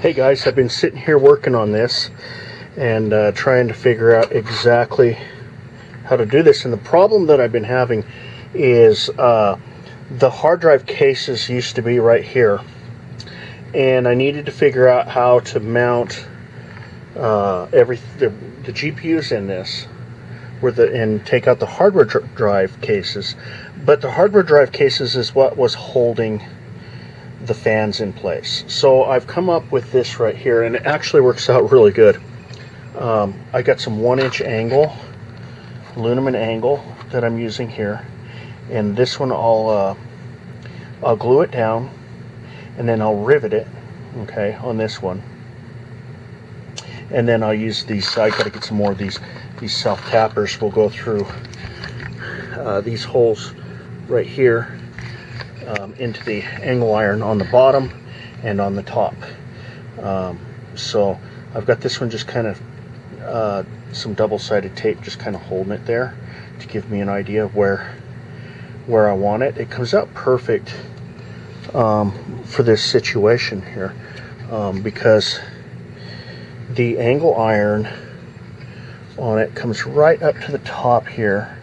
Hey guys, I've been sitting here working on this and trying to figure out exactly how to do this. And the problem that I've been having is the hard drive cases used to be right here, and I needed to figure out how to mount the GPUs in this and take out the hardware drive cases. But the hardware drive cases is what was holding the fans in place. So I've come up with this right here, and it actually works out really good. I got some 1-inch angle, aluminum angle that I'm using here, and this one I'll glue it down, and then I'll rivet it, okay, on this one, and then I'll use these. I got to get some more of these self tappers. We'll go through these holes right here into the angle iron on the bottom and on the top. So I've got this one just kind of some double-sided tape just kind of holding it there to give me an idea of where I want it. It comes out perfect for this situation here because the angle iron on it comes right up to the top here.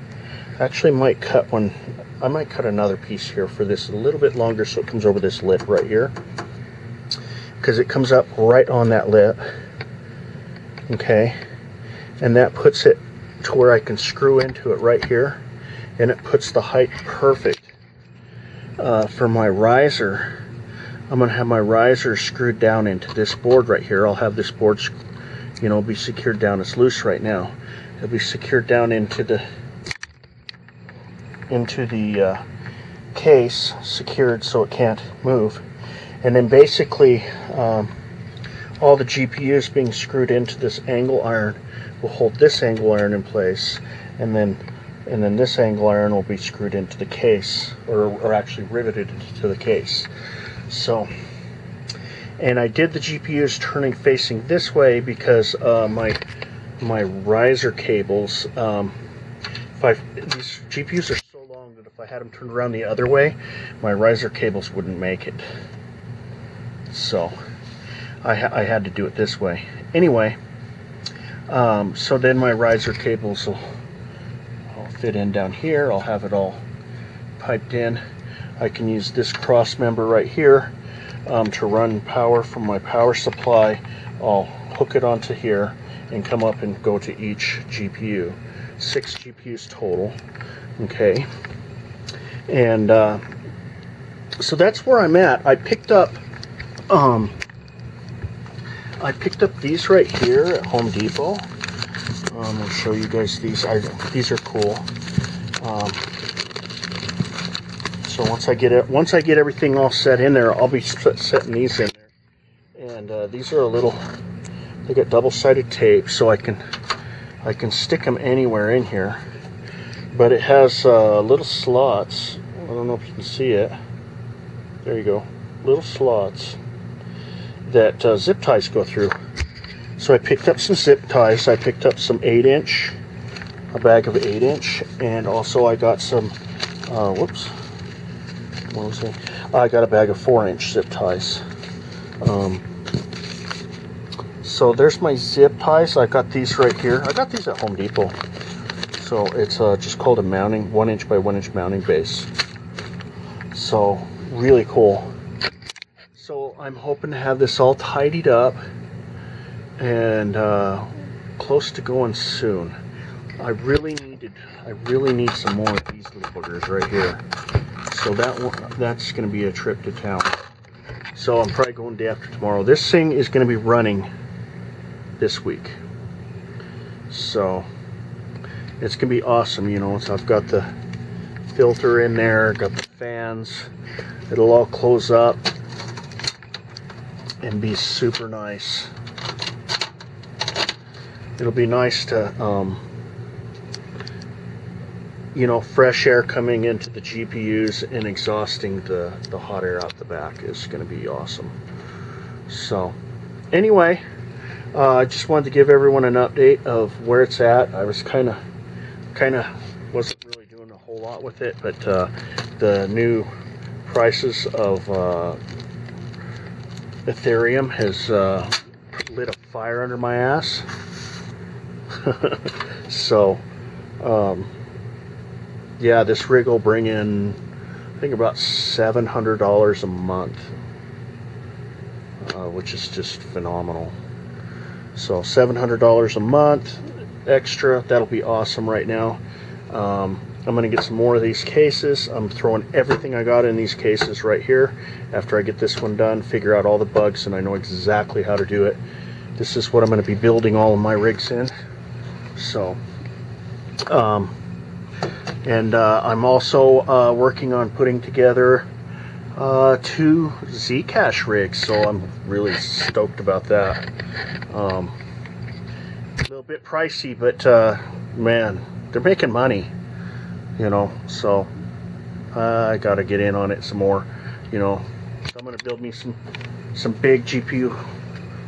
Actually might cut one. I might cut another piece here for this a little bit longer so it comes over this lip right here, because it comes up right on that lip, okay, and that puts it to where I can screw into it right here, and it puts the height perfect for my riser. I'm going to have my riser screwed down into this board right here. I'll have this board, you know, be secured down. It's loose right now. It'll be secured down into the case, secured so it can't move, and then basically all the GPUs being screwed into this angle iron will hold this angle iron in place, and then this angle iron will be screwed into the case, or actually riveted into the case. So, and I did the GPUs turning facing this way because my riser cables, these GPUs are so long that if I had them turned around the other way, my riser cables wouldn't make it. So I had to do it this way. Anyway, so then my riser cables will fit in down here. I'll have it all piped in. I can use this cross member right here to run power from my power supply. I'll hook it onto here and come up and go to each GPU. 6 GPUs total, okay, and so that's where I'm at. I picked up these right here at Home Depot. I'll show you guys these. These are cool. So once I get everything all set in there, I'll be setting these in there. And these are a little. They got double-sided tape, so I can stick them anywhere in here, but it has little slots. I don't know if you can see it. There you go, little slots that zip ties go through. So I picked up some zip ties. I picked up some 8-inch, a bag of 8-inch, and also I got some. Whoops, what was it? I got a bag of 4-inch zip ties. So there's my zip ties. I got these right here. I got these at Home Depot. So it's just called a mounting, 1-inch by 1-inch mounting base. So really cool. So I'm hoping to have this all tidied up and close to going soon. I really need some more of these little boogers right here. So that's going to be a trip to town. So I'm probably going day after tomorrow. This thing is going to be running this week, so it's gonna be awesome. You know, so I've got the filter in there, got the fans. It'll all close up and be super nice. It'll be nice to you know, fresh air coming into the GPUs and exhausting the hot air out the back is going to be awesome. So anyway, I just wanted to give everyone an update of where it's at. I was kind of wasn't really doing a whole lot with it, but the new prices of Ethereum has lit a fire under my ass. So, yeah, this rig will bring in, I think, about $700 a month, which is just phenomenal. So $700 a month extra, that'll be awesome right now. I'm going to get some more of these cases. I'm throwing everything I got in these cases right here. After I get this one done, figure out all the bugs, and I know exactly how to do it. This is what I'm going to be building all of my rigs in. So, I'm also working on putting together 2 Zcash rigs, so I'm really stoked about that. A little bit pricey, but man, they're making money, you know, so I gotta get in on it some more, you know. So I'm gonna build me some big GPU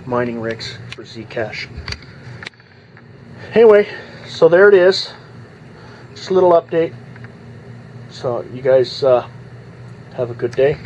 mining rigs for Zcash. Anyway, so there it is. Just a little update. So you guys have a good day.